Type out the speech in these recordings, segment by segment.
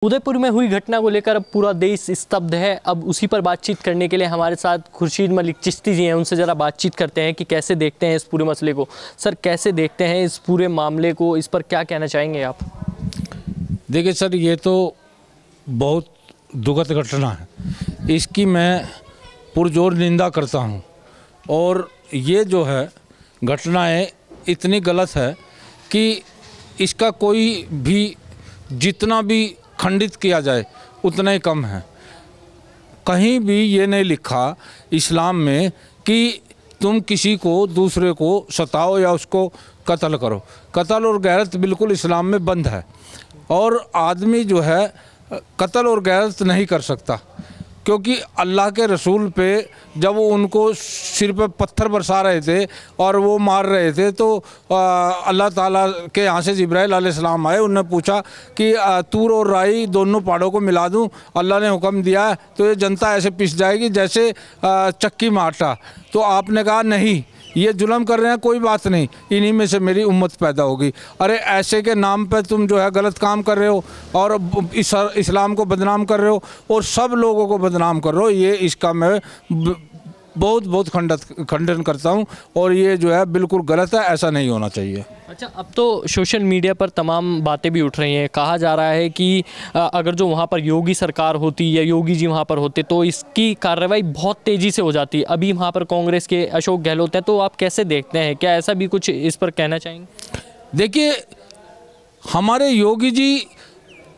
उदयपुर में हुई घटना को लेकर अब पूरा देश स्तब्ध है। अब उसी पर बातचीत करने के लिए हमारे साथ खुर्शीद मलिक चिश्ती जी हैं। उनसे ज़रा बातचीत करते हैं कि कैसे देखते हैं इस पूरे मसले को। सर, कैसे देखते हैं इस पूरे मामले को, इस पर क्या कहना चाहेंगे आप? देखिए सर, ये तो बहुत दुखद घटना है, इसकी मैं पुरजोर निंदा करता हूँ। और ये जो है घटनाएं इतनी गलत है कि इसका कोई भी जितना भी खंडित किया जाए उतना ही कम है। कहीं भी ये नहीं लिखा इस्लाम में कि तुम किसी को दूसरे को सताओ या उसको कत्ल करो। कत्ल और गैरत बिल्कुल इस्लाम में बंद है, और आदमी जो है कत्ल और गैरत नहीं कर सकता, क्योंकि अल्लाह के रसूल पे जब वो उनको सिर पे पत्थर बरसा रहे थे और वो मार रहे थे, तो अल्लाह ताला के यहाँ से जिब्राइल अलैहिस्सलाम आए। उन्होंने पूछा कि तूर और राई दोनों पहाड़ों को मिला दूँ। अल्लाह ने हुक्म दिया है तो ये जनता ऐसे पिस जाएगी जैसे चक्की में आटा। तो आपने कहा नहीं, ये जुल्म कर रहे हैं, कोई बात नहीं, इन्हीं में से मेरी उम्मत पैदा होगी। अरे ऐसे के नाम पे तुम जो है गलत काम कर रहे हो और इस्लाम को बदनाम कर रहे हो और सब लोगों को बदनाम कर रहे हो। ये इसका मैं बहुत खंडन करता हूँ, और ये जो है बिल्कुल गलत है, ऐसा नहीं होना चाहिए। अच्छा, अब तो सोशल मीडिया पर तमाम बातें भी उठ रही हैं। कहा जा रहा है कि अगर जो वहाँ पर योगी सरकार होती या योगी जी वहाँ पर होते तो इसकी कार्रवाई बहुत तेज़ी से हो जाती। अभी वहाँ पर कांग्रेस के अशोक गहलोत हैं, तो आप कैसे देखते हैं? क्या ऐसा भी कुछ इस पर कहना चाहेंगे? देखिए, हमारे योगी जी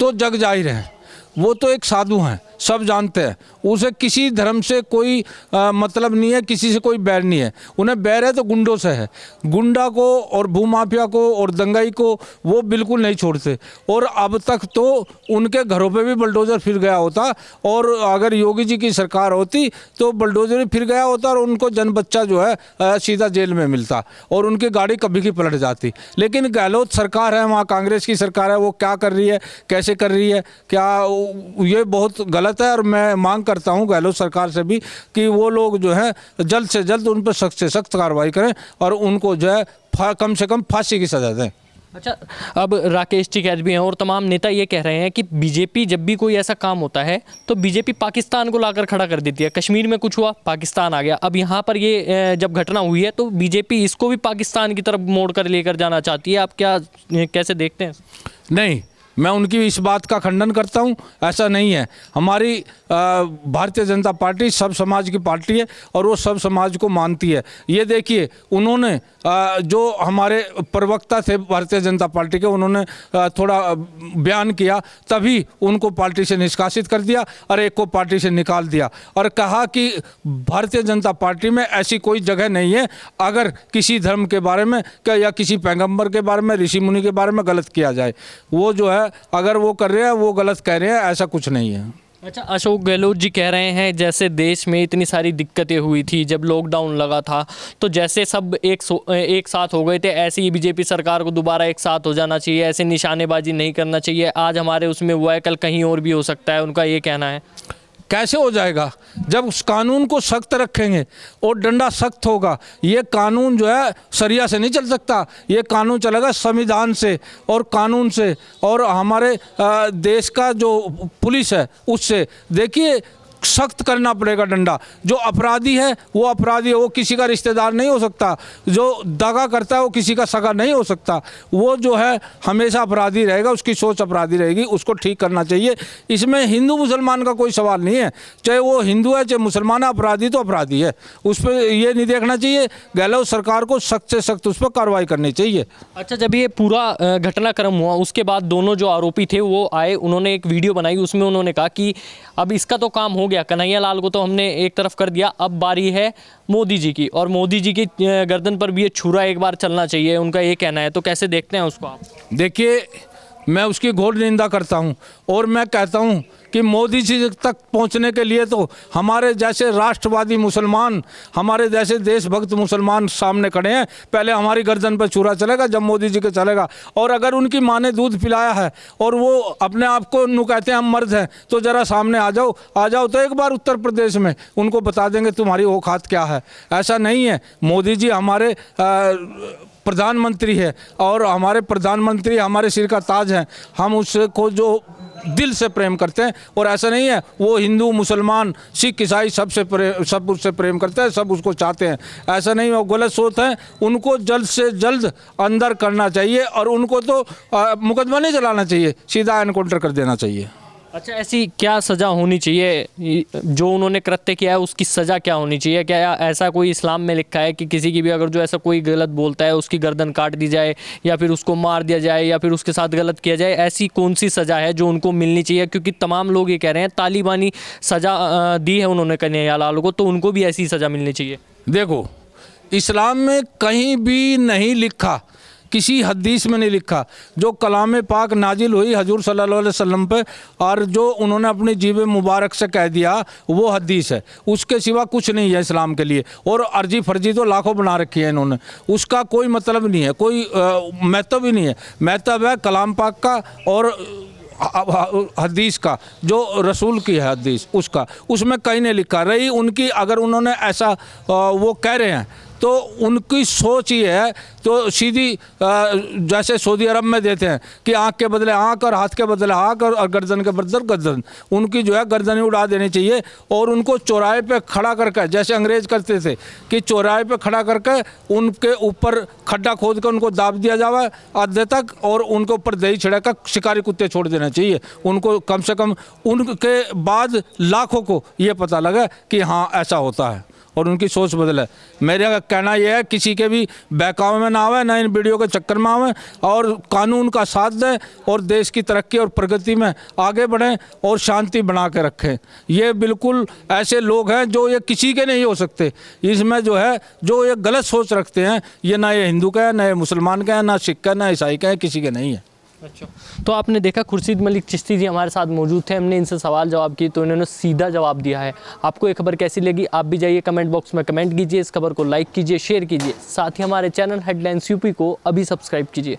तो जग जाहिर हैं, वो तो एक साधु हैं, सब जानते हैं। उसे किसी धर्म से कोई मतलब नहीं है, किसी से कोई बैर नहीं है। उन्हें बैर है तो गुंडों से है। गुंडा को और भूमाफिया को और दंगाई को वो बिल्कुल नहीं छोड़ते। और अब तक तो उनके घरों पे भी बुलडोज़र फिर गया होता, और अगर योगी जी की सरकार होती तो बुलडोज़र भी फिर गया होता और उनको जन बच्चा जो है सीधा जेल में मिलता और उनकी गाड़ी कभी की पलट जाती। लेकिन गहलोत सरकार है, वहाँ कांग्रेस की सरकार है, वो क्या कर रही है, कैसे कर रही है, क्या ये बहुत गलत है। और मैं मांग करता हूं गहलोत सरकार से भी कि वो लोग जो है जल्द से जल्द उन पर सख्त से सख्त कार्रवाई करें और उनको जो है कम से कम फांसी की सजा दें। अच्छा, अब राकेश टिकैत भी हैं और तमाम नेता ये कह रहे हैं कि बीजेपी जब भी कोई ऐसा काम होता है तो बीजेपी पाकिस्तान को लाकर खड़ा कर देती है। कश्मीर में कुछ हुआ, पाकिस्तान आ गया। अब यहाँ पर ये जब घटना हुई है तो बीजेपी इसको भी पाकिस्तान की तरफ मोड़ कर लेकर जाना चाहती है। आप क्या कैसे देखते हैं? नहीं, मैं उनकी इस बात का खंडन करता हूं। ऐसा नहीं है। हमारी भारतीय जनता पार्टी सब समाज की पार्टी है और वो सब समाज को मानती है। ये देखिए, उन्होंने जो हमारे प्रवक्ता थे भारतीय जनता पार्टी के, उन्होंने थोड़ा बयान किया, तभी उनको पार्टी से निष्कासित कर दिया और एक को पार्टी से निकाल दिया और कहा कि भारतीय जनता पार्टी में ऐसी कोई जगह नहीं है अगर किसी धर्म के बारे में या किसी पैगंबर के बारे में, ऋषि मुनि के बारे में गलत किया जाए। वो जो है अगर वो कर रहे हैं वो गलत कह रहे हैं, ऐसा कुछ नहीं है। अच्छा, अशोक गहलोत जी कह रहे हैं जैसे देश में इतनी सारी दिक्कतें हुई थी जब लॉकडाउन लगा था, तो जैसे सब एक साथ हो गए थे, ऐसे ही बीजेपी सरकार को दोबारा एक साथ हो जाना चाहिए। ऐसे निशानेबाजी नहीं करना चाहिए। आज हमारे उसमें हुआ है, कल कहीं और भी हो सकता है, उनका ये कहना है। कैसे हो जाएगा? जब उस कानून को सख्त रखेंगे और डंडा सख्त होगा। ये कानून जो है शरिया से नहीं चल सकता, ये कानून चलेगा संविधान से और कानून से और हमारे देश का जो पुलिस है उससे। देखिए, सख्त करना पड़ेगा डंडा। जो अपराधी है वो अपराधी है, वो किसी का रिश्तेदार नहीं हो सकता। जो दगा करता है वो किसी का सगा नहीं हो सकता। वो जो है हमेशा अपराधी रहेगा, उसकी सोच अपराधी रहेगी, उसको ठीक करना चाहिए। इसमें हिंदू मुसलमान का कोई सवाल नहीं है। चाहे वो हिंदू है चाहे मुसलमान है, अपराधी तो अपराधी है। उस पर ये नहीं देखना चाहिए। गहलोत सरकार को सख्त से सख्त उस पर कार्रवाई करनी चाहिए। अच्छा, जब ये पूरा घटनाक्रम हुआ उसके बाद दोनों जो आरोपी थे वो आए, उन्होंने एक वीडियो बनाई, उसमें उन्होंने कहा कि अब इसका तो काम हो गया, कन्हैया लाल को तो हमने एक तरफ कर दिया, अब बारी है मोदी जी की, और मोदी जी की गर्दन पर भी ये छुरा एक बार चलना चाहिए, उनका ये कहना है। तो कैसे देखते हैं उसको आप? देखिए, मैं उसकी घोर निंदा करता हूं और मैं कहता हूं कि मोदी जी तक पहुंचने के लिए तो हमारे जैसे राष्ट्रवादी मुसलमान, हमारे जैसे देशभक्त मुसलमान सामने खड़े हैं। पहले हमारी गर्दन पर छुरा चलेगा जब मोदी जी के चलेगा। और अगर उनकी माँ ने दूध पिलाया है और वो अपने आप को नु कहते हैं हम मर्द हैं, तो ज़रा सामने आ जाओ तो एक बार उत्तर प्रदेश में उनको बता देंगे तुम्हारी औकात क्या है। ऐसा नहीं है। मोदी जी हमारे प्रधानमंत्री है और हमारे प्रधानमंत्री हमारे सिर का ताज हैं। हम उसको जो दिल से प्रेम करते हैं, और ऐसा नहीं है वो हिंदू मुसलमान सिख ईसाई सब उससे प्रेम करते हैं, सब उसको चाहते हैं। ऐसा नहीं, वो गलत सोच है। उनको जल्द से जल्द अंदर करना चाहिए और उनको तो मुकदमा नहीं चलाना चाहिए, सीधा एनकाउंटर कर देना चाहिए। अच्छा, ऐसी क्या सज़ा होनी चाहिए? जो उन्होंने कृत्य किया है उसकी सज़ा क्या होनी चाहिए? क्या ऐसा कोई इस्लाम में लिखा है कि किसी की भी अगर जो ऐसा कोई गलत बोलता है उसकी गर्दन काट दी जाए, या फिर उसको मार दिया जाए, या फिर उसके साथ गलत किया जाए? ऐसी कौन सी सज़ा है जो उनको मिलनी चाहिए? क्योंकि तमाम लोग ये कह रहे हैं तालिबानी सज़ा दी है उन्होंने कन्हैया लाल को, तो उनको भी ऐसी सज़ा मिलनी चाहिए। देखो, इस्लाम में कहीं भी नहीं लिखा, किसी हदीस में नहीं लिखा, जो कलाम पाक नाजिल हुई हजूर सल्लल्लाहु अलैहि वसल्लम पे और जो उन्होंने अपनी जीब मुबारक से कह दिया वो हदीस है। उसके सिवा कुछ नहीं है इस्लाम के लिए। और अर्जी फर्जी तो लाखों बना रखी है इन्होंने, उसका कोई मतलब नहीं है, कोई महत्व ही नहीं है। महत्व है कलाम पाक का और हदीस का, जो रसूल की है हदीस उसका, उसमें कहीं नहीं लिखा। रही उनकी, अगर उन्होंने ऐसा वो कह रहे हैं तो उनकी सोच ही है तो सीधी जैसे सऊदी अरब में देते हैं कि आँख के बदले आँख और हाथ के बदले हाथ और गर्दन के बदले गर्दन, उनकी जो है गर्दन ही उड़ा देनी चाहिए। और उनको चौराहे पे खड़ा करके, जैसे अंग्रेज़ करते थे कि चौराहे पे खड़ा करके उनके ऊपर खड्डा खोद कर उनको दाब दिया जाए आधे तक, और उनके ऊपर दही छिड़क कर शिकारी कुत्ते छोड़ देना चाहिए उनको। कम से कम उनके बाद लाखों को ये पता लगा कि हाँ ऐसा होता है और उनकी सोच बदले। मेरा कहना यह है किसी के भी बहकावे में ना आवे, ना इन वीडियो के चक्कर में आवे, और कानून का साथ दें और देश की तरक्की और प्रगति में आगे बढ़ें और शांति बना के रखें। ये बिल्कुल ऐसे लोग हैं जो ये किसी के नहीं हो सकते। इसमें जो है जो ये गलत सोच रखते हैं, ये ना ये हिंदू का है, ना ये मुसलमान का है, ना सिख का है, ना ईसाई का है, किसी के नहीं है। अच्छा, तो आपने देखा खुर्शीद मलिक चिश्ती जी हमारे साथ मौजूद थे, हमने इनसे सवाल जवाब किए तो इन्होंने सीधा जवाब दिया है। आपको ये खबर कैसी लगी? आप भी जाइए कमेंट बॉक्स में कमेंट कीजिए, इस खबर को लाइक कीजिए, शेयर कीजिए, साथ ही हमारे चैनल हेडलाइंस यूपी को अभी सब्सक्राइब कीजिए।